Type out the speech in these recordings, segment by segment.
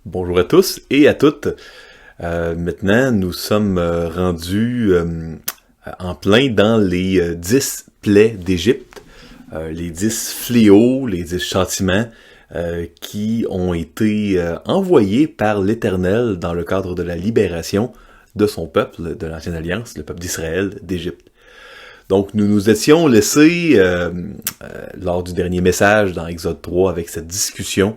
Bonjour à tous et à toutes. Maintenant, nous sommes rendus en plein dans les 10 plaies d'Égypte, les 10 fléaux, les 10 châtiments qui ont été envoyés par l'Éternel dans le cadre de la libération de son peuple, de l'Ancienne Alliance, le peuple d'Israël, d'Égypte. Donc, nous nous étions laissés, lors du dernier message dans Exode 3, avec cette discussion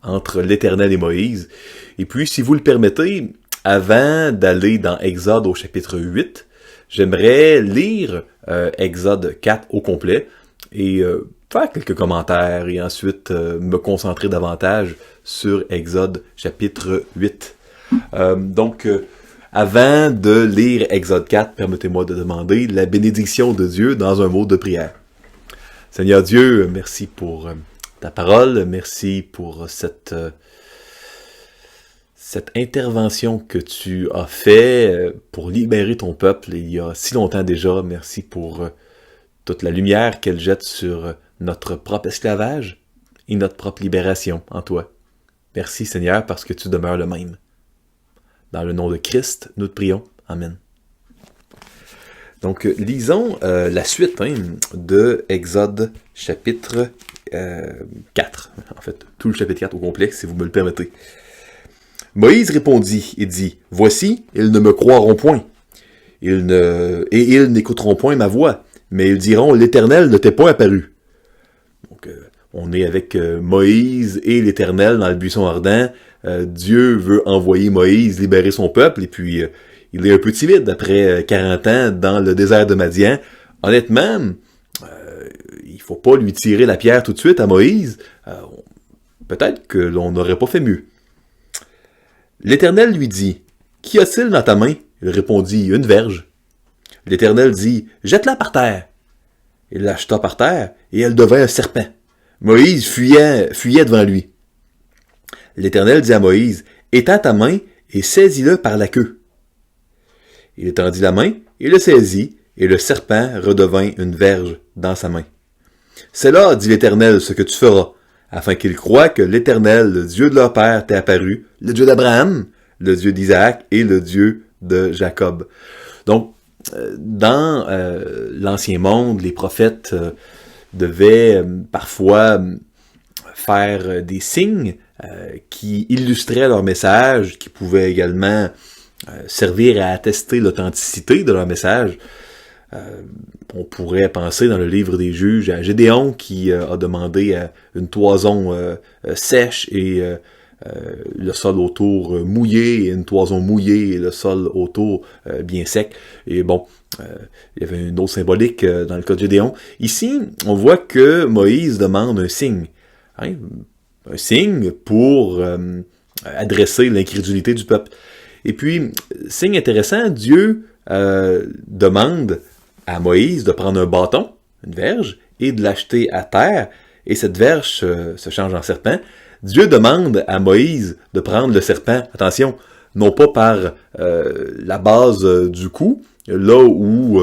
entre l'Éternel et Moïse. Et puis, si vous le permettez, avant d'aller dans Exode au chapitre 8, j'aimerais lire Exode 4 au complet et faire quelques commentaires et ensuite me concentrer davantage sur Exode chapitre 8. Avant de lire Exode 4, permettez-moi de demander la bénédiction de Dieu dans un mot de prière. Seigneur Dieu, merci pour ta parole, merci pour cette intervention que tu as fait pour libérer ton peuple il y a si longtemps déjà. Merci pour toute la lumière qu'elle jette sur notre propre esclavage et notre propre libération en toi. Merci Seigneur parce que tu demeures le même. Dans le nom de Christ, nous te prions. Amen. Donc, lisons la suite de Exode chapitre 4. En fait, tout le chapitre 4 au complet, si vous me le permettez. Moïse répondit et dit, « Voici, ils ne me croiront point, et ils n'écouteront point ma voix, mais ils diront, l'Éternel ne t'est point apparu. » Donc, on est avec Moïse et l'Éternel dans le buisson ardent. Dieu veut envoyer Moïse libérer son peuple, et puis il est un peu timide après 40 ans dans le désert de Madian. Honnêtement, il faut pas lui tirer la pierre tout de suite à Moïse. Peut-être que l'on n'aurait pas fait mieux. L'Éternel lui dit, « Qu'y a-t-il dans ta main? » Il répondit, « Une verge. » L'Éternel dit, « Jette-la par terre. » Il la jeta par terre, et elle devint un serpent. Moïse fuyait devant lui. L'Éternel dit à Moïse, « Étends ta main et saisis-le par la queue. » Il étendit la main et le saisit, et le serpent redevint une verge dans sa main. « C'est là, dit l'Éternel, ce que tu feras, afin qu'ils croient que l'Éternel, le Dieu de leur père, t'est apparu, le Dieu d'Abraham, le Dieu d'Isaac et le Dieu de Jacob. » Donc, dans l'Ancien Monde, les prophètes devaient parfois faire des signes qui illustraient leur message, qui pouvaient également servir à attester l'authenticité de leur message. On pourrait penser dans le livre des Juges à Gédéon qui a demandé une toison sèche et le sol autour mouillé, et une toison mouillée et le sol autour bien sec. Et bon, il y avait une autre symbolique dans le cas de Gédéon. Ici, on voit que Moïse demande un signe. Un signe pour adresser l'incrédulité du peuple. Et puis, signe intéressant, Dieu demande à Moïse de prendre un bâton, une verge, et de l'acheter à terre, et cette verge se change en serpent. Dieu demande à Moïse de prendre le serpent, attention, non pas par la base du cou, là où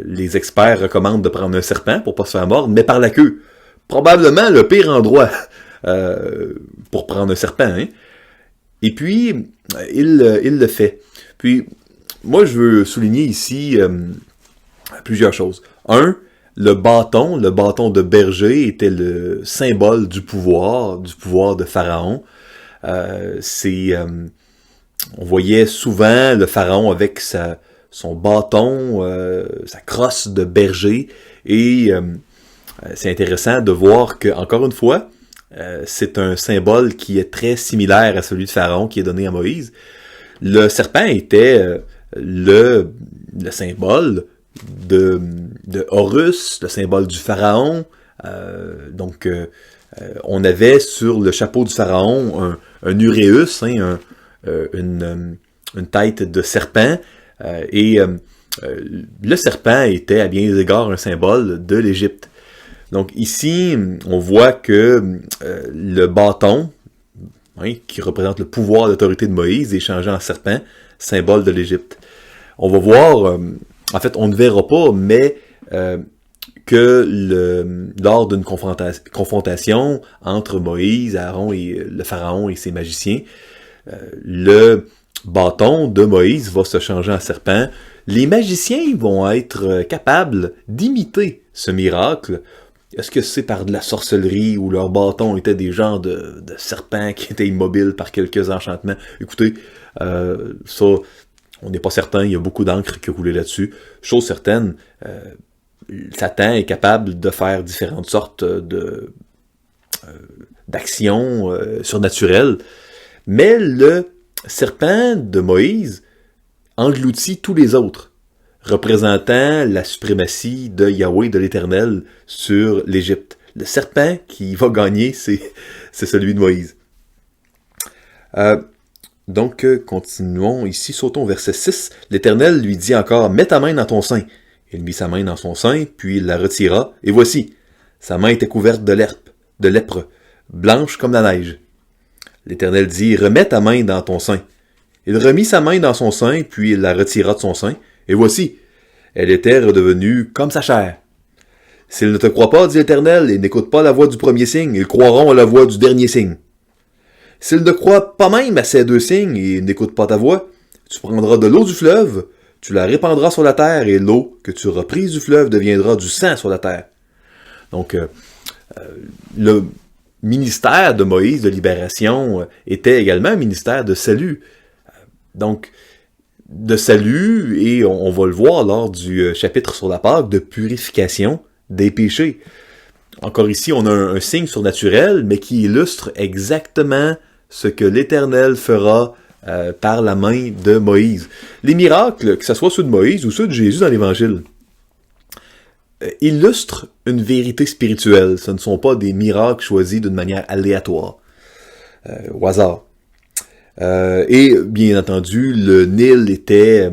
les experts recommandent de prendre un serpent pour pas se faire mordre, mais par la queue. Probablement le pire endroit pour prendre un serpent. Et puis, il le fait. Puis, moi, je veux souligner ici plusieurs choses. Un, le bâton de berger était le symbole du pouvoir de Pharaon. On voyait souvent le Pharaon avec son bâton, sa crosse de berger, et c'est intéressant de voir que, encore une fois, c'est un symbole qui est très similaire à celui de Pharaon qui est donné à Moïse. Le serpent était le symbole de Horus, le symbole du Pharaon. On avait sur le chapeau du Pharaon un uréus, une tête de serpent, et le serpent était à bien des égards un symbole de l'Égypte. Donc ici, on voit que le bâton, qui représente le pouvoir d'autorité de Moïse, est changé en serpent, symbole de l'Égypte. On va voir, en fait, on ne verra pas, mais que lors d'une confrontation entre Moïse, Aaron et le pharaon et ses magiciens, le bâton de Moïse va se changer en serpent. Les magiciens vont être capables d'imiter ce miracle. Est-ce que c'est par de la sorcellerie ou leurs bâtons étaient des genres de serpents qui étaient immobiles par quelques enchantements? Écoutez, ça, on n'est pas certain, il y a beaucoup d'encre qui a coulé là-dessus. Chose certaine, Satan est capable de faire différentes sortes d'actions surnaturelles, mais le serpent de Moïse engloutit tous les autres, représentant la suprématie de Yahweh, de l'Éternel, sur l'Égypte. Le serpent qui va gagner, c'est celui de Moïse. Donc, continuons ici, sautons au verset 6. L'Éternel lui dit encore, « Mets ta main dans ton sein. » Il mit sa main dans son sein, puis il la retira, et voici, sa main était couverte de lèpre, blanche comme la neige. L'Éternel dit, « Remets ta main dans ton sein. » Il remit sa main dans son sein, puis il la retira de son sein, et voici, elle était redevenue comme sa chair. « S'ils ne te croient pas, dit l'Éternel, et n'écoutent pas la voix du premier signe, ils croiront à la voix du dernier signe. S'ils ne croient pas même à ces deux signes, et n'écoutent pas ta voix, tu prendras de l'eau du fleuve, tu la répandras sur la terre, et l'eau que tu auras prise du fleuve deviendra du sang sur la terre. » Donc, le ministère de Moïse de libération était également un ministère de salut. Donc, de salut, et on va le voir lors du chapitre sur la Pâque, de purification des péchés. Encore ici, on a un signe surnaturel, mais qui illustre exactement ce que l'Éternel fera par la main de Moïse. Les miracles, que ce soit ceux de Moïse ou ceux de Jésus dans l'Évangile, illustrent une vérité spirituelle. Ce ne sont pas des miracles choisis d'une manière aléatoire, au hasard. Et bien entendu, le Nil était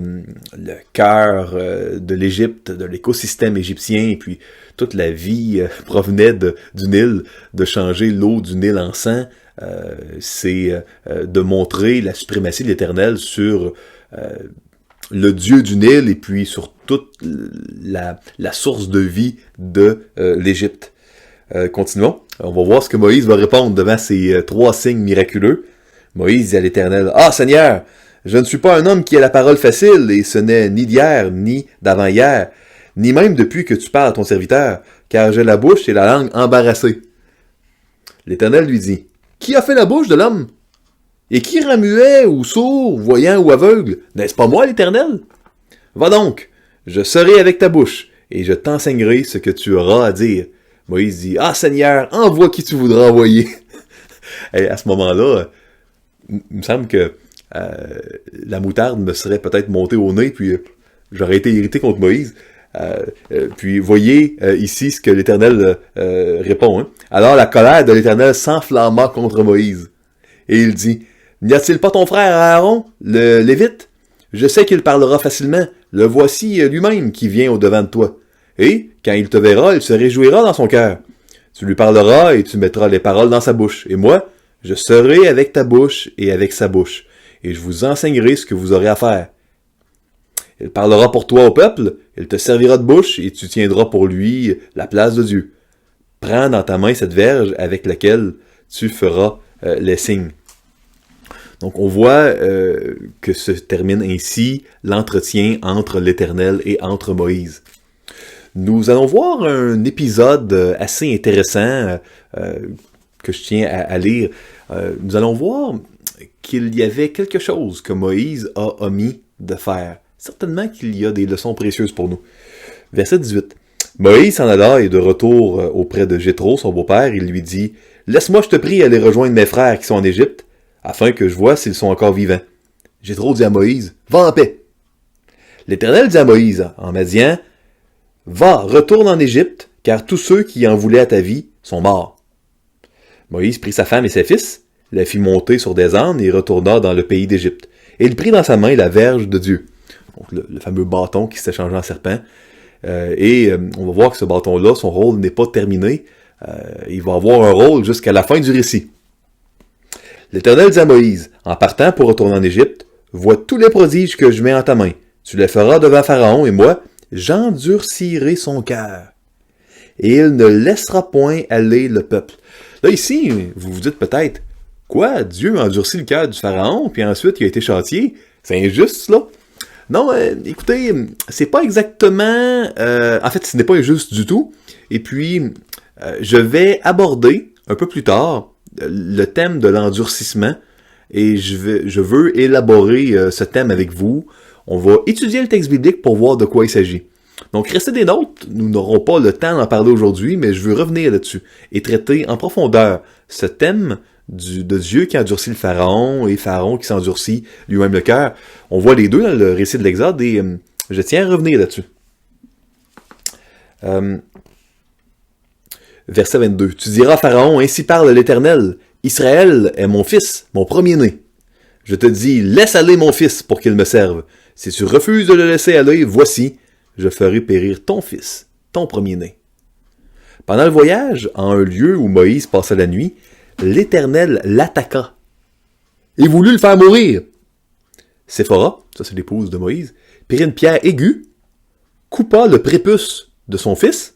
le cœur de l'Égypte, de l'écosystème égyptien, et puis toute la vie provenait du Nil. De changer l'eau du Nil en sang, c'est de montrer la suprématie de l'Éternel sur le Dieu du Nil et puis sur toute la source de vie de l'Égypte. Continuons. On va voir ce que Moïse va répondre devant ces trois signes miraculeux. Moïse dit à l'Éternel, « Ah, Seigneur, je ne suis pas un homme qui a la parole facile, et ce n'est ni d'hier, ni d'avant-hier, ni même depuis que tu parles à ton serviteur, car j'ai la bouche et la langue embarrassées. » L'Éternel lui dit, « Qui a fait la bouche de l'homme? Et qui rend muet, ou sourd, voyant ou aveugle? N'est-ce pas moi, l'Éternel? Va donc, je serai avec ta bouche, et je t'enseignerai ce que tu auras à dire. » Moïse dit, « Ah, Seigneur, envoie qui tu voudras envoyer. » Et à ce moment-là, il me semble que la moutarde me serait peut-être montée au nez, puis j'aurais été irrité contre Moïse. Puis voyez ici ce que l'Éternel répond. Hein? Alors la colère de l'Éternel s'enflamma contre Moïse. Et il dit, « N'y a-t-il pas ton frère Aaron, le Lévite? Je sais qu'il parlera facilement. Le voici lui-même qui vient au-devant de toi. Et, quand il te verra, il se réjouira dans son cœur. Tu lui parleras et tu mettras les paroles dans sa bouche. Et moi, je serai avec ta bouche et avec sa bouche, et je vous enseignerai ce que vous aurez à faire. Il parlera pour toi au peuple, il te servira de bouche, et tu tiendras pour lui la place de Dieu. Prends dans ta main cette verge avec laquelle tu feras les signes. » Donc on voit que se termine ainsi l'entretien entre l'Éternel et entre Moïse. Nous allons voir un épisode assez intéressant que je tiens à lire. Nous allons voir qu'il y avait quelque chose que Moïse a omis de faire. Certainement qu'il y a des leçons précieuses pour nous. Verset 18. Moïse s'en alla et de retour auprès de Jéthro, son beau-père, il lui dit, « Laisse-moi, je te prie, aller rejoindre mes frères qui sont en Égypte, afin que je vois s'ils sont encore vivants. » Jéthro dit à Moïse, « Va en paix. » L'Éternel dit à Moïse, en Madian, « Va, retourne en Égypte, car tous ceux qui en voulaient à ta vie sont morts. » Moïse prit sa femme et ses fils, la fit monter sur des ânes et retourna dans le pays d'Égypte. Et il prit dans sa main la verge de Dieu, donc le fameux bâton qui s'est changé en serpent. On va voir que ce bâton-là, son rôle n'est pas terminé. Il va avoir un rôle jusqu'à la fin du récit. L'Éternel dit à Moïse, en partant pour retourner en Égypte, « Vois tous les prodiges que je mets en ta main. Tu les feras devant Pharaon, et moi, j'endurcirai son cœur. et il ne laissera point aller le peuple. Là, ici, vous vous dites peut-être, quoi? Dieu a endurci le cœur du Pharaon, puis ensuite il a été châtié? C'est injuste, là? Non, écoutez, c'est pas exactement... en fait, ce n'est pas injuste du tout. Et puis, je vais aborder, un peu plus tard, le thème de l'endurcissement, et je veux élaborer ce thème avec vous. On va étudier le texte biblique pour voir de quoi il s'agit. Donc, restez des nôtres, nous n'aurons pas le temps d'en parler aujourd'hui, mais je veux revenir là-dessus et traiter en profondeur ce thème de Dieu qui endurcit le Pharaon et Pharaon qui s'endurcit lui-même le cœur. On voit les deux dans le récit de l'Exode et je tiens à revenir là-dessus. Verset 22. Tu diras à Pharaon, ainsi parle l'Éternel, Israël est mon fils, mon premier-né. Je te dis, laisse aller mon fils pour qu'il me serve. Si tu refuses de le laisser aller, voici, je ferai périr ton fils, ton premier-né. Pendant le voyage, en un lieu où Moïse passait la nuit, l'Éternel l'attaqua et voulut le faire mourir. Séphora, ça c'est l'épouse de Moïse, prit une pierre aiguë, coupa le prépuce de son fils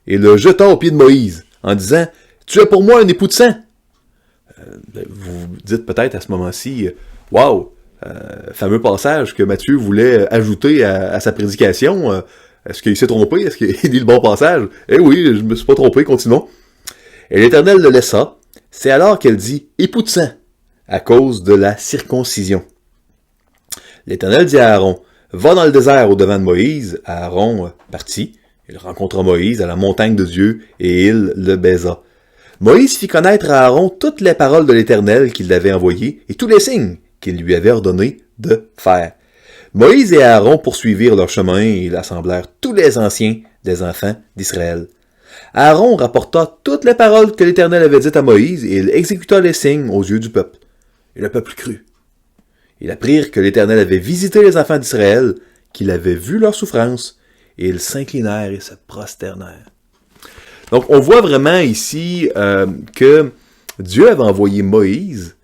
et le jeta aux pieds de Moïse en disant « Tu es pour moi un époux de sang ». Vous dites peut-être à ce moment-ci « Wow, fameux passage que Matthieu voulait ajouter à sa prédication. Est-ce qu'il s'est trompé? Est-ce qu'il dit le bon passage? » Eh oui, je me suis pas trompé, continuons. Et l'Éternel le laissa. C'est alors qu'elle dit « époux de sang » à cause de la circoncision. L'Éternel dit à Aaron « Va dans le désert au-devant de Moïse. » Aaron partit. Il rencontra Moïse à la montagne de Dieu et il le baisa. Moïse fit connaître à Aaron toutes les paroles de l'Éternel qu'il l'avait envoyées et tous les signes qu'il lui avait ordonné de faire. Moïse et Aaron poursuivirent leur chemin et ils assemblèrent tous les anciens des enfants d'Israël. Aaron rapporta toutes les paroles que l'Éternel avait dites à Moïse et il exécuta les signes aux yeux du peuple. Et le peuple crut. Ils apprirent que l'Éternel avait visité les enfants d'Israël, qu'il avait vu leur souffrance, et ils s'inclinèrent et se prosternèrent. Donc, on voit vraiment ici que Dieu avait envoyé Moïse.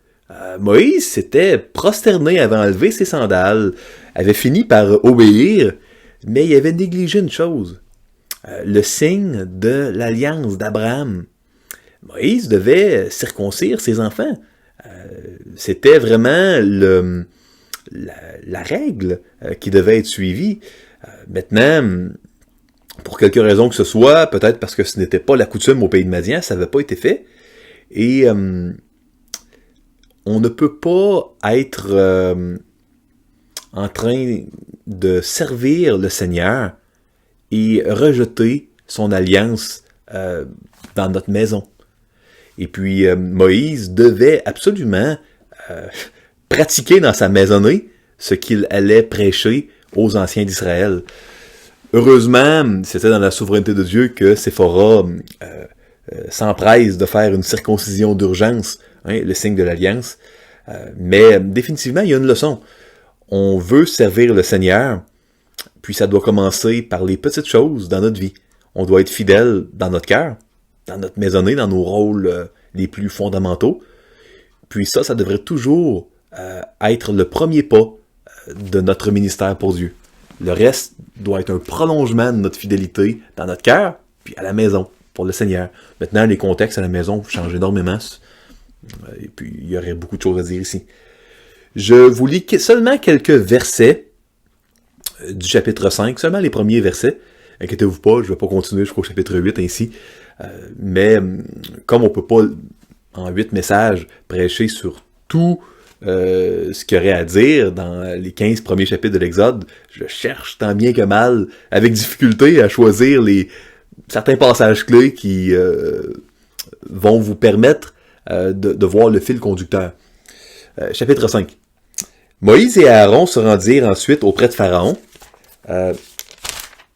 Moïse s'était prosterné, avait enlevé ses sandales, avait fini par obéir, mais il avait négligé une chose. Le signe de l'alliance d'Abraham. Moïse devait circoncire ses enfants. C'était vraiment la règle qui devait être suivie. Maintenant, pour quelque raison que ce soit, peut-être parce que ce n'était pas la coutume au pays de Madian, ça n'avait pas été fait. Et on ne peut pas être en train de servir le Seigneur et rejeter son alliance dans notre maison. Et puis, Moïse devait absolument pratiquer dans sa maisonnée ce qu'il allait prêcher aux anciens d'Israël. Heureusement, c'était dans la souveraineté de Dieu que Séphora s'empresse de faire une circoncision d'urgence, le signe de l'alliance. Mais définitivement, il y a une leçon. On veut servir le Seigneur, puis ça doit commencer par les petites choses dans notre vie. On doit être fidèle dans notre cœur, dans notre maisonnée, dans nos rôles les plus fondamentaux. Puis ça devrait toujours être le premier pas de notre ministère pour Dieu. Le reste doit être un prolongement de notre fidélité dans notre cœur, puis à la maison, pour le Seigneur. Maintenant, les contextes à la maison changent énormément, et puis il y aurait beaucoup de choses à dire ici. Je vous lis seulement quelques versets du chapitre 5, seulement les premiers versets. Inquiétez-vous pas, je ne vais pas continuer jusqu'au chapitre 8 ainsi. Mais comme on ne peut pas, en 8 messages, prêcher sur tout ce qu'il y aurait à dire dans les 15 premiers chapitres de l'Exode, je cherche tant bien que mal, avec difficulté, à choisir certains passages clés qui vont vous permettre de voir le fil conducteur. Chapitre 5. Moïse et Aaron se rendirent ensuite auprès de Pharaon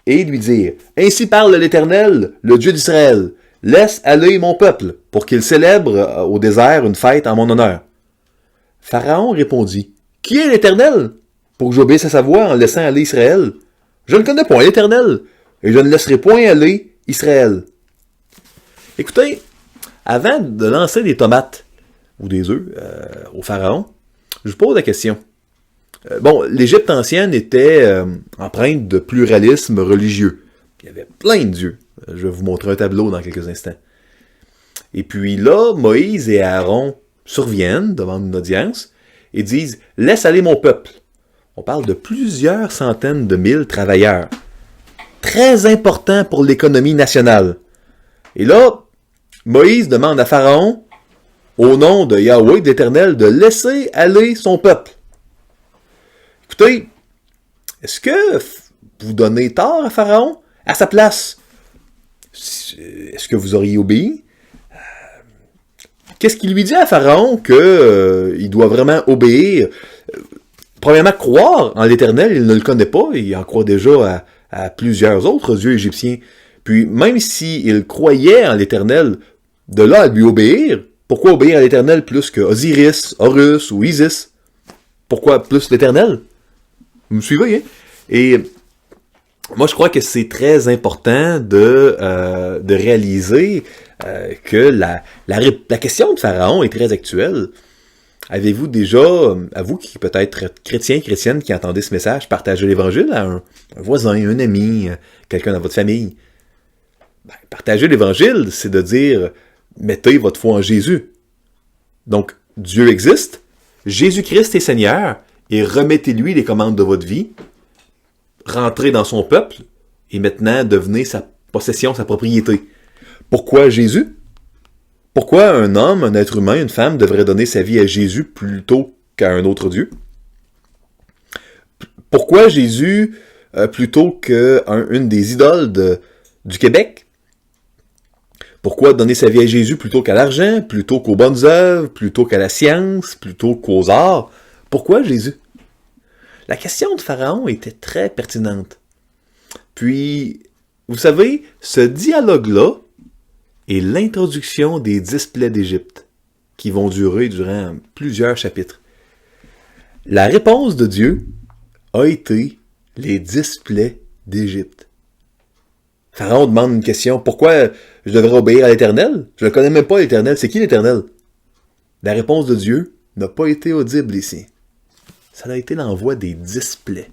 et lui dirent « Ainsi parle l'Éternel, le Dieu d'Israël. Laisse aller mon peuple, pour qu'il célèbre au désert une fête en mon honneur. » Pharaon répondit « Qui est l'Éternel, pour que j'obéisse à sa voix en laissant aller Israël? Je ne connais point l'Éternel, et je ne laisserai point aller Israël. » Écoutez, avant de lancer des tomates ou des œufs au Pharaon, je vous pose la question. L'Égypte ancienne était empreinte de pluralisme religieux. Il y avait plein de dieux. Je vais vous montrer un tableau dans quelques instants. Et puis là, Moïse et Aaron surviennent devant une audience et disent « Laisse aller mon peuple ». On parle de plusieurs centaines de mille travailleurs. Très important pour l'économie nationale. Et là, Moïse demande à Pharaon, au nom de Yahweh, de l'Éternel, de laisser aller son peuple. Écoutez, est-ce que vous donnez tort à Pharaon? À sa place, est-ce que vous auriez obéi? Qu'est-ce qu'il lui dit à Pharaon qu'il doit vraiment obéir? Premièrement, croire en l'Éternel, il ne le connaît pas, il en croit déjà à plusieurs autres dieux égyptiens. Puis, même s'il croyait en l'Éternel, de là à lui obéir, pourquoi obéir à l'Éternel plus que Osiris, Horus ou Isis? Pourquoi plus l'Éternel? Vous me suivez, hein? Et moi, je crois que c'est très important de réaliser que la question de Pharaon est très actuelle. Avez-vous déjà, à vous qui peut-être chrétiens, chrétiennes, qui entendez ce message, partagez l'Évangile à un voisin, un ami, quelqu'un dans votre famille? Ben, partager l'Évangile, c'est de dire, mettez votre foi en Jésus. Donc, Dieu existe, Jésus-Christ est Seigneur, et remettez-lui les commandes de votre vie, rentrez dans son peuple, et maintenant devenez sa possession, sa propriété. Pourquoi Jésus? Pourquoi un homme, un être humain, une femme devrait donner sa vie à Jésus plutôt qu'à un autre Dieu? Pourquoi Jésus plutôt qu'une des idoles du Québec? Pourquoi donner sa vie à Jésus plutôt qu'à l'argent, plutôt qu'aux bonnes œuvres, plutôt qu'à la science, plutôt qu'aux arts? Pourquoi Jésus? La question de Pharaon était très pertinente. Puis, vous savez, ce dialogue-là est l'introduction des 10 plaies d'Égypte, qui vont durer durant plusieurs chapitres. La réponse de Dieu a été les 10 plaies d'Égypte. Pharaon demande une question, pourquoi je devrais obéir à l'Éternel? Je ne connais même pas l'Éternel, c'est qui l'Éternel? La réponse de Dieu n'a pas été audible ici. Ça a été l'envoi des 10 plaies.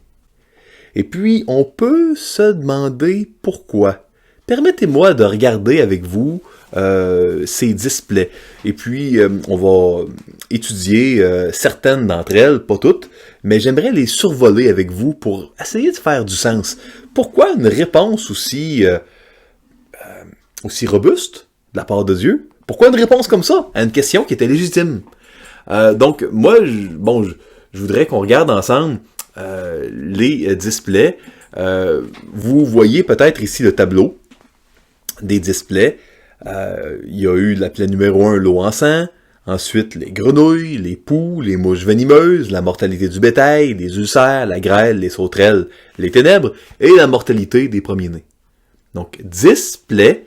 Et puis, on peut se demander pourquoi. Permettez-moi de regarder avec vous ces 10 plaies. Et puis, on va étudier certaines d'entre elles, pas toutes, mais j'aimerais les survoler avec vous pour essayer de faire du sens. Pourquoi une réponse aussi robuste de la part de Dieu? Pourquoi une réponse comme ça à une question qui était légitime? Donc, moi, je voudrais qu'on regarde ensemble les 10 plaies. Vous voyez peut-être ici le tableau des 10 plaies. Il y a eu la plaie numéro 1, l'eau en sang. Ensuite, les grenouilles, les poux, les mouches venimeuses, la mortalité du bétail, les ulcères, la grêle, les sauterelles, les ténèbres et la mortalité des premiers-nés. Donc, 10 plaies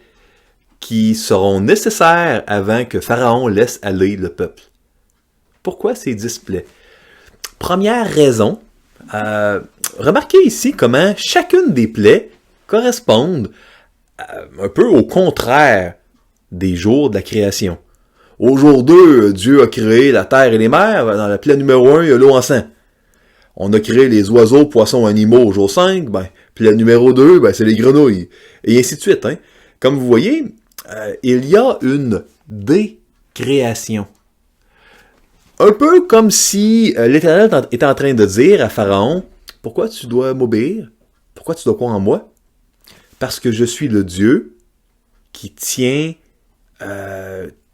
qui seront nécessaires avant que Pharaon laisse aller le peuple. Pourquoi ces 10 plaies? Première raison, remarquez ici comment chacune des plaies correspondent un peu au contraire des jours de la création. Au jour 2, Dieu a créé la terre et les mers. Dans la plaie numéro 1, il y a l'eau en sang. On a créé les oiseaux, poissons, animaux au jour 5. Plaie numéro 2, c'est les grenouilles. Et ainsi de suite. Hein. Comme vous voyez, il y a une décréation. Un peu comme si l'Éternel était en train de dire à Pharaon, « Pourquoi tu dois m'obéir? Pourquoi tu dois croire en moi? Parce que je suis le Dieu qui tient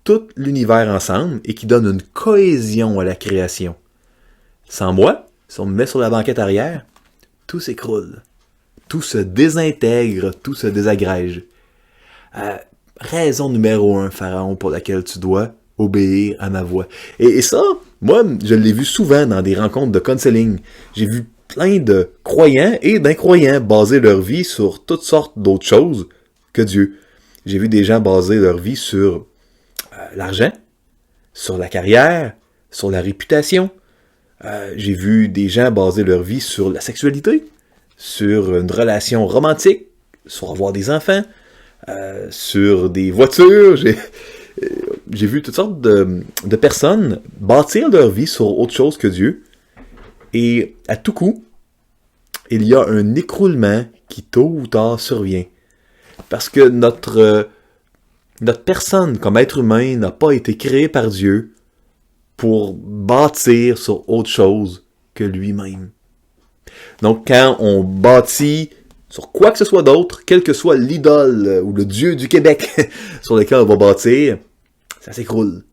tout l'univers ensemble et qui donne une cohésion à la création. Sans moi, si on me met sur la banquette arrière, tout s'écroule. Tout se désintègre, tout se désagrège. Raison numéro 1, Pharaon, pour laquelle tu dois obéir à ma voix. Et ça, moi, je l'ai vu souvent dans des rencontres de counseling. J'ai vu plein de croyants et d'incroyants baser leur vie sur toutes sortes d'autres choses que Dieu. J'ai vu des gens baser leur vie sur l'argent, sur la carrière, sur la réputation. J'ai vu des gens baser leur vie sur la sexualité, sur une relation romantique, sur avoir des enfants, sur des voitures. J'ai vu toutes sortes de personnes bâtir leur vie sur autre chose que Dieu. Et à tout coup, il y a un écroulement qui tôt ou tard survient. Parce que notre personne comme être humain n'a pas été créée par Dieu pour bâtir sur autre chose que lui-même. Donc quand on bâtit sur quoi que ce soit d'autre, quel que soit l'idole ou le Dieu du Québec sur lequel on va bâtir, ça s'écroule.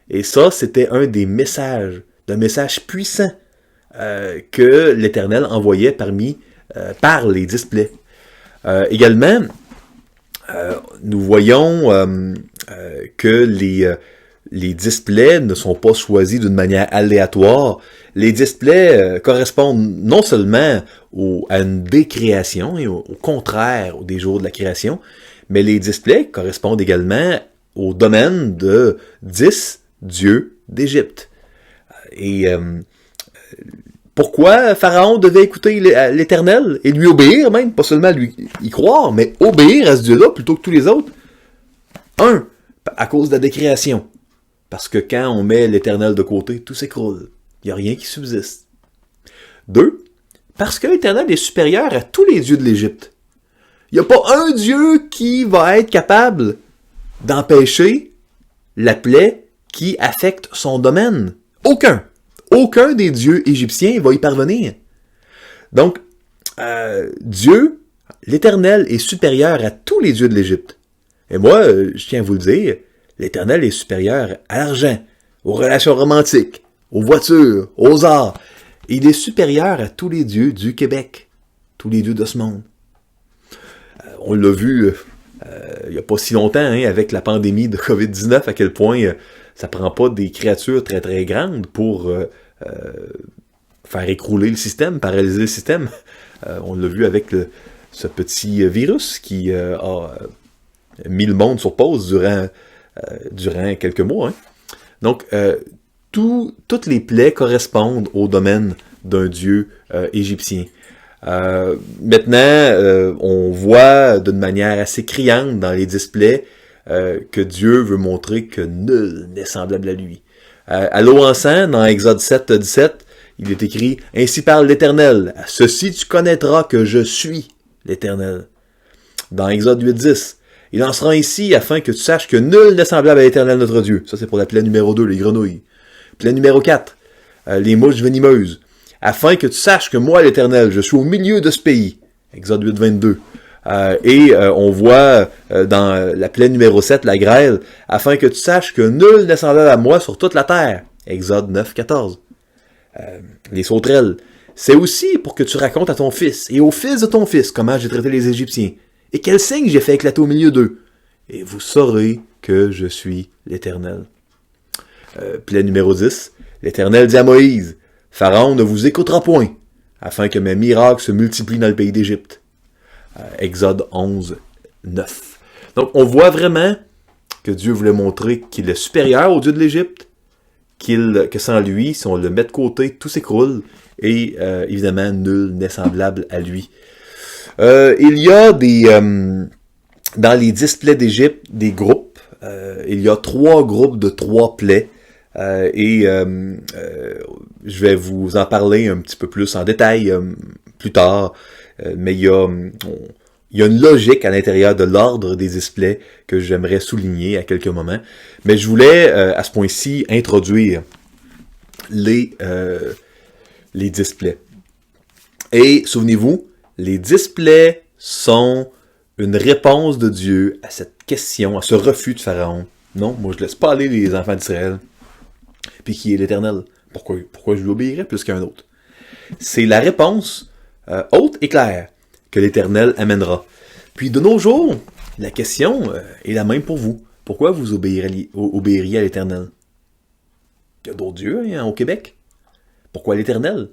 Et ça, c'était un des messages, d'un message puissant que l'Éternel envoyait par les 10 plaies. Également, nous voyons que les 10 plaies ne sont pas choisis d'une manière aléatoire. Les 10 plaies correspondent non seulement à une décréation, et au contraire des jours de la création, mais les 10 plaies correspondent également au domaine de 10 dieux d'Égypte. Et pourquoi Pharaon devait écouter l'Éternel et lui obéir même, pas seulement lui y croire, mais obéir à ce Dieu-là plutôt que tous les autres? Un, à cause de la décréation. Parce que quand on met l'Éternel de côté, tout s'écroule. Il n'y a rien qui subsiste. 2. Parce que l'Éternel est supérieur à tous les dieux de l'Égypte. Il n'y a pas un Dieu qui va être capable d'empêcher la plaie qui affecte son domaine. Aucun. Aucun des dieux égyptiens va y parvenir. Donc, Dieu, l'Éternel, est supérieur à tous les dieux de l'Égypte. Et moi, je tiens à vous le dire, l'Éternel est supérieur à l'argent, aux relations romantiques, aux voitures, aux arts. Il est supérieur à tous les dieux du Québec, tous les dieux de ce monde. On l'a vu il n'y a pas si longtemps, avec la pandémie de COVID-19, à quel point ça prend pas des créatures très très grandes pour faire écrouler le système, paralyser le système. On l'a vu avec ce petit virus qui a mis le monde sur pause durant quelques mois. Donc, toutes les plaies correspondent au domaine d'un dieu égyptien. Maintenant, on voit d'une manière assez criante dans les 10 plaies que Dieu veut montrer que nul n'est semblable à lui. À l'eau-encens, dans Exode 7, 17, il est écrit « Ainsi parle l'Éternel, à ceci tu connaîtras que je suis l'Éternel. » Dans Exode 8, 10, « Il en sera ainsi afin que tu saches que nul n'est semblable à l'Éternel notre Dieu. » Ça, c'est pour la plaie numéro 2, les grenouilles. Plaie numéro 4, les mouches venimeuses. « Afin que tu saches que moi, l'Éternel, je suis au milieu de ce pays. » Exode 8, 22. On voit dans la plaie numéro 7, la grêle, « Afin que tu saches que nul n'est semblable à moi sur toute la terre. » Exode 9, 14. Les sauterelles. « C'est aussi pour que tu racontes à ton fils et au fils de ton fils comment j'ai traité les Égyptiens. Et quel signe j'ai fait éclater au milieu d'eux. Et vous saurez que je suis l'Éternel. » Plaie numéro 10. L'Éternel dit à Moïse, « Pharaon ne vous écoutera point, afin que mes miracles se multiplient dans le pays d'Égypte. » Exode 11, 9. Donc, on voit vraiment que Dieu voulait montrer qu'il est supérieur au Dieu de l'Égypte, que sans lui, si on le met de côté, tout s'écroule, et évidemment, nul n'est semblable à lui. Il y a dans les 10 plaies d'Égypte, des groupes. Il y a 3 groupes de 3 plaies. Je vais vous en parler un petit peu plus en détail plus tard. Mais il y a une logique à l'intérieur de l'ordre des 10 plaies que j'aimerais souligner à quelques moments. Mais je voulais, à ce point-ci, introduire les 10 plaies. Et souvenez-vous, les 10 plaies sont une réponse de Dieu à cette question, à ce refus de Pharaon. Non, moi je laisse pas aller les enfants d'Israël. Puis qui est l'Éternel. Pourquoi je lui obéirais plus qu'un autre? C'est la réponse haute et claire que l'Éternel amènera. Puis de nos jours, la question est la même pour vous. Pourquoi vous obéiriez à l'Éternel? Il y a d'autres dieux au Québec. Pourquoi l'Éternel?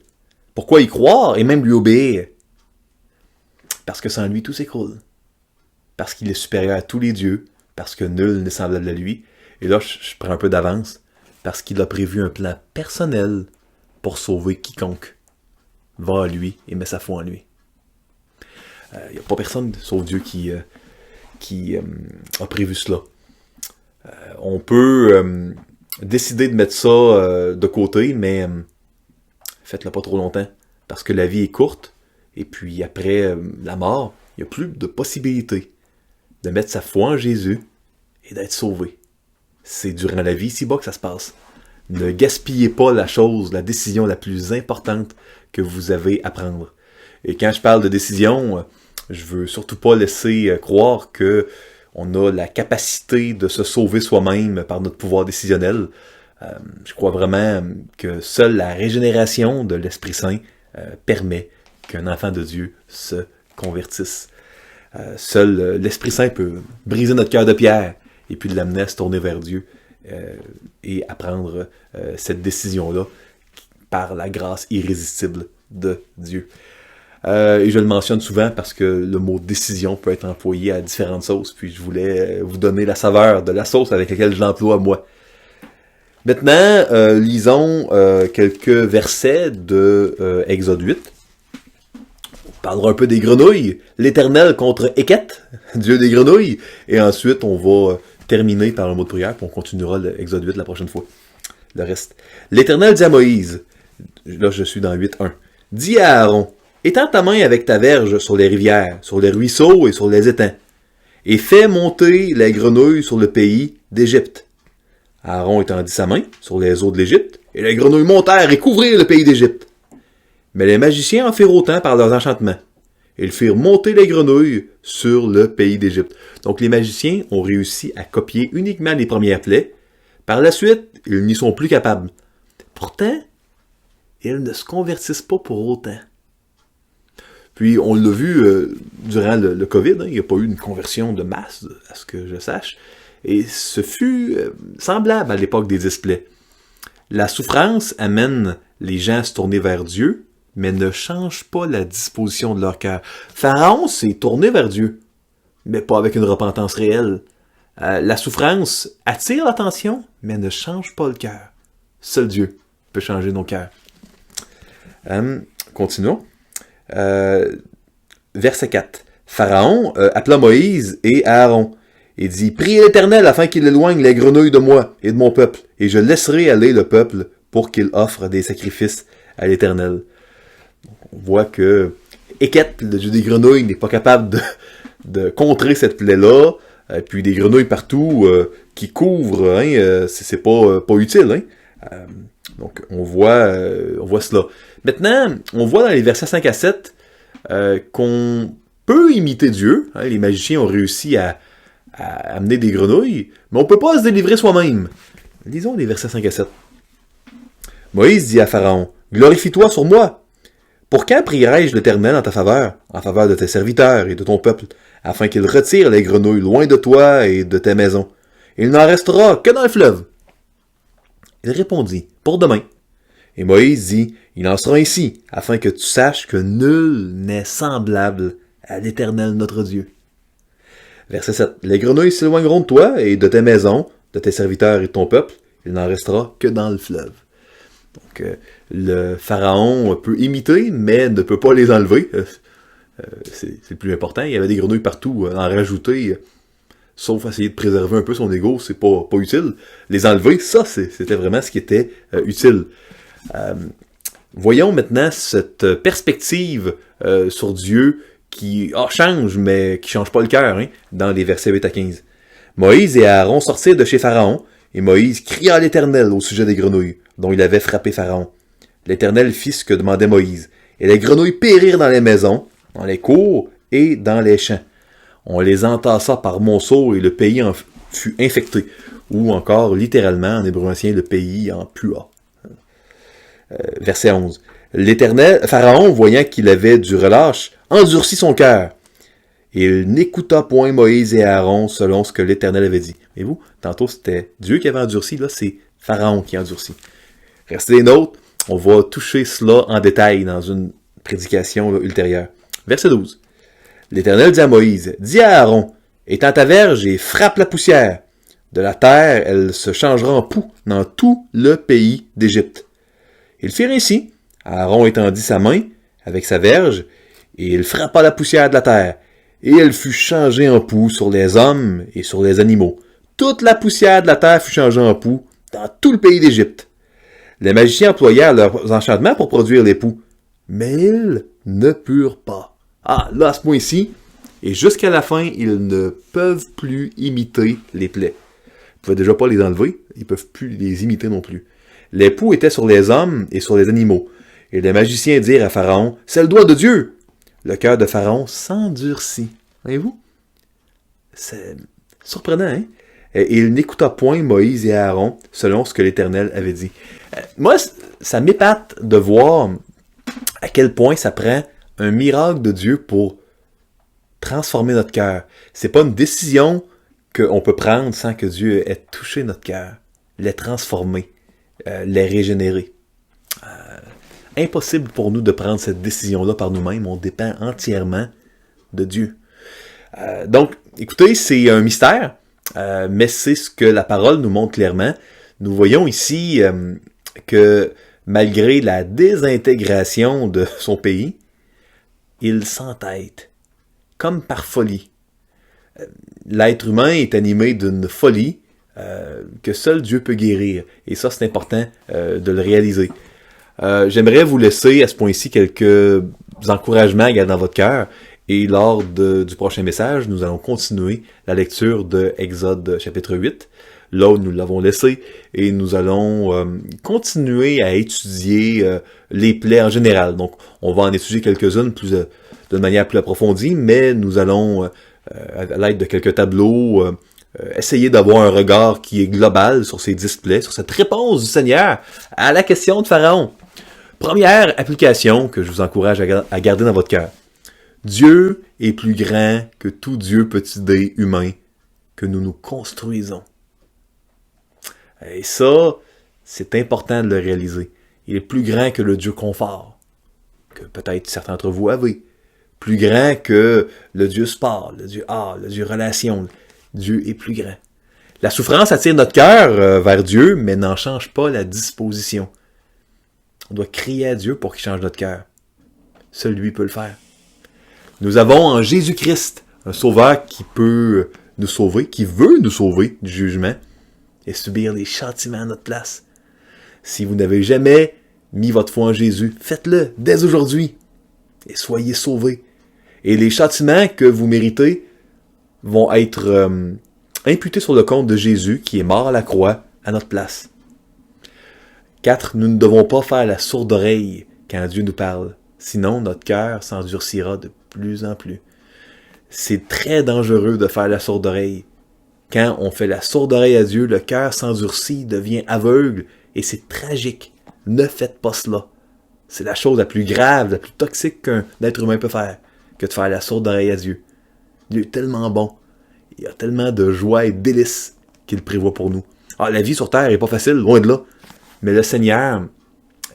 Pourquoi y croire et même lui obéir? Parce que sans lui, tout s'écroule. Parce qu'il est supérieur à tous les dieux, parce que nul n'est semblable à lui. Et là, je prends un peu d'avance, parce qu'il a prévu un plan personnel pour sauver quiconque va à lui et met sa foi en lui. Il n'y a pas personne, sauf Dieu, qui a prévu cela. On peut décider de mettre ça de côté, mais faites-le pas trop longtemps, parce que la vie est courte, et puis après la mort, il n'y a plus de possibilités de mettre sa foi en Jésus et d'être sauvé. C'est durant la vie ici-bas que ça se passe. Ne gaspillez pas la décision la plus importante que vous avez à prendre. Et quand je parle de décision, je veux surtout pas laisser croire que on a la capacité de se sauver soi-même par notre pouvoir décisionnel. Je crois vraiment que seule la régénération de l'Esprit Saint permet qu'un enfant de Dieu se convertisse. Seul l'Esprit Saint peut briser notre cœur de pierre et puis l'amener à se tourner vers Dieu et à prendre cette décision-là par la grâce irrésistible de Dieu. Et je le mentionne souvent parce que le mot décision peut être employé à différentes sauces, puis je voulais vous donner la saveur de la sauce avec laquelle je l'emploie moi. Maintenant, lisons quelques versets de Exode 8. On parlera un peu des grenouilles, l'Éternel contre Eket, Dieu des grenouilles, et ensuite on va terminer par un mot de prière, puis on continuera l'Exode 8 la prochaine fois. Le reste. L'Éternel dit à Moïse, là je suis dans 8.1, dis à Aaron, étends ta main avec ta verge sur les rivières, sur les ruisseaux et sur les étangs, et fais monter les grenouilles sur le pays d'Égypte. Aaron étendit sa main sur les eaux de l'Égypte, et les grenouilles montèrent et couvrirent le pays d'Égypte. Mais les magiciens en firent autant par leurs enchantements. Ils firent monter les grenouilles sur le pays d'Égypte. Donc les magiciens ont réussi à copier uniquement les premières plaies. Par la suite, ils n'y sont plus capables. Pourtant, ils ne se convertissent pas pour autant. Puis on l'a vu durant le COVID, il n'y a pas eu une conversion de masse, à ce que je sache. Et ce fut semblable à l'époque des displays. La souffrance amène les gens à se tourner vers Dieu, mais ne change pas la disposition de leur cœur. Pharaon s'est tourné vers Dieu, mais pas avec une repentance réelle. La souffrance attire l'attention, mais ne change pas le cœur. Seul Dieu peut changer nos cœurs. Continuons. Verset 4. Pharaon appela Moïse et Aaron et dit, « Priez l'Éternel afin qu'il éloigne les grenouilles de moi et de mon peuple, et je laisserai aller le peuple pour qu'il offre des sacrifices à l'Éternel. » On voit que Eket, le dieu des grenouilles, n'est pas capable de contrer cette plaie-là, puis des grenouilles partout qui couvrent, c'est pas utile. Donc on voit cela. Maintenant, on voit dans les versets 5 à 7 qu'on peut imiter Dieu. Les magiciens ont réussi à amener des grenouilles, mais on ne peut pas se délivrer soi-même. Lisons les versets 5 à 7. Moïse dit à Pharaon, « Glorifie-toi sur moi. Pour quand prierai-je l'Éternel en ta faveur, en faveur de tes serviteurs et de ton peuple, afin qu'il retire les grenouilles loin de toi et de tes maisons? Il n'en restera que dans le fleuve. » Il répondit, « Pour demain. » Et Moïse dit, « Il en sera ainsi, afin que tu saches que nul n'est semblable à l'Éternel notre Dieu. » Verset 7. « Les grenouilles s'éloigneront de toi et de tes maisons, de tes serviteurs et de ton peuple. Il n'en restera que dans le fleuve. » Donc, le pharaon peut imiter, mais ne peut pas les enlever. C'est le plus important. Il y avait des grenouilles partout. En rajouter, sauf essayer de préserver un peu son ego, c'est pas utile. Les enlever, ça, c'était vraiment ce qui était utile. Voyons maintenant cette perspective sur Dieu qui change, mais qui change pas le cœur, dans les versets 8 à 15. Moïse et Aaron sortirent de chez Pharaon, et Moïse cria à l'Éternel au sujet des grenouilles, dont il avait frappé Pharaon. L'Éternel fit ce que demandait Moïse, et les grenouilles périrent dans les maisons, dans les cours et dans les champs. On les entassa par monceaux, et le pays en fut infecté, ou encore, littéralement, en hébreu ancien, le pays en pua. Verset 11. Pharaon, voyant qu'il avait du relâche, endurcit son cœur. Et il n'écouta point Moïse et Aaron selon ce que l'Éternel avait dit. Et vous, tantôt c'était Dieu qui avait endurci, là c'est Pharaon qui a endurci. Restez des nôtres, on va toucher cela en détail dans une prédication ultérieure. Verset 12. L'Éternel dit à Moïse, dis à Aaron, étends ta verge et frappe la poussière. De la terre, elle se changera en poux dans tout le pays d'Égypte. Ils firent ainsi. Aaron étendit sa main avec sa verge, et il frappa la poussière de la terre, et elle fut changée en poux sur les hommes et sur les animaux. Toute la poussière de la terre fut changée en poux dans tout le pays d'Égypte. Les magiciens employèrent leurs enchantements pour produire les poux, mais ils ne purent pas. Là, à ce point-ci, Et jusqu'à la fin, ils ne peuvent plus imiter les plaies. Ils ne pouvaient déjà pas les enlever, ils ne peuvent plus les imiter non plus. Les poux étaient sur les hommes et sur les animaux. Et les magiciens dirent à Pharaon, « C'est le doigt de Dieu! » Le cœur de Pharaon s'endurcit. Voyez-vous? C'est surprenant, hein? Et il n'écouta point Moïse et Aaron, selon ce que l'Éternel avait dit. Moi, ça m'épate de voir à quel point ça prend un miracle de Dieu pour transformer notre cœur. C'est pas une décision qu'on peut prendre sans que Dieu ait touché notre cœur, les transformer, les régénérer. Impossible pour nous de prendre cette décision-là par nous-mêmes. On dépend entièrement de Dieu. Donc, écoutez, c'est un mystère, mais c'est ce que la parole nous montre clairement. Nous voyons ici que malgré la désintégration de son pays, il s'entête, comme par folie. L'être humain est animé d'une folie que seul Dieu peut guérir. Et ça, c'est important de le réaliser. J'aimerais vous laisser à ce point-ci quelques encouragements à garder dans votre cœur. Et lors du prochain message, nous allons continuer la lecture de Exode chapitre 8, là où nous l'avons laissé, et nous allons continuer à étudier les plaies en général. Donc, on va en étudier quelques-unes de manière plus approfondie, mais nous allons, à l'aide de quelques tableaux, essayer d'avoir un regard qui est global sur ces 10 plaies, sur cette réponse du Seigneur à la question de Pharaon. Première application que je vous encourage à garder dans votre cœur. Dieu est plus grand que tout Dieu petit d humain que nous nous construisons. Et ça, c'est important de le réaliser. Il est plus grand que le Dieu confort, que peut-être certains d'entre vous avez. Plus grand que le Dieu sport, le Dieu art, le Dieu relation. Dieu est plus grand. La souffrance attire notre cœur vers Dieu, mais n'en change pas la disposition. On doit crier à Dieu pour qu'il change notre cœur. Seul lui peut le faire. Nous avons en Jésus-Christ un sauveur qui peut nous sauver, qui veut nous sauver du jugement et subir les châtiments à notre place. Si vous n'avez jamais mis votre foi en Jésus, faites-le dès aujourd'hui et soyez sauvés. Et les châtiments que vous méritez vont être imputés sur le compte de Jésus qui est mort à la croix à notre place. 4. Nous ne devons pas faire la sourde oreille quand Dieu nous parle. Sinon, notre cœur s'endurcira de plus en plus. C'est très dangereux de faire la sourde oreille. Quand on fait la sourde oreille à Dieu, le cœur s'endurcit, devient aveugle, et c'est tragique. Ne faites pas cela. C'est la chose la plus grave, la plus toxique qu'un être humain peut faire, que de faire la sourde oreille à Dieu. Dieu est tellement bon. Il y a tellement de joie et de délices qu'il prévoit pour nous. Ah, la vie sur terre n'est pas facile, loin de là. Mais le Seigneur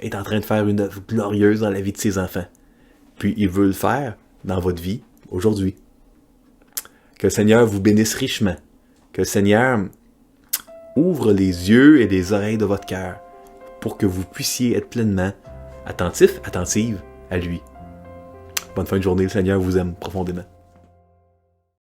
est en train de faire une œuvre glorieuse dans la vie de ses enfants. Puis il veut le faire dans votre vie aujourd'hui. Que le Seigneur vous bénisse richement. Que le Seigneur ouvre les yeux et les oreilles de votre cœur pour que vous puissiez être pleinement attentif, attentive à lui. Bonne fin de journée, le Seigneur vous aime profondément.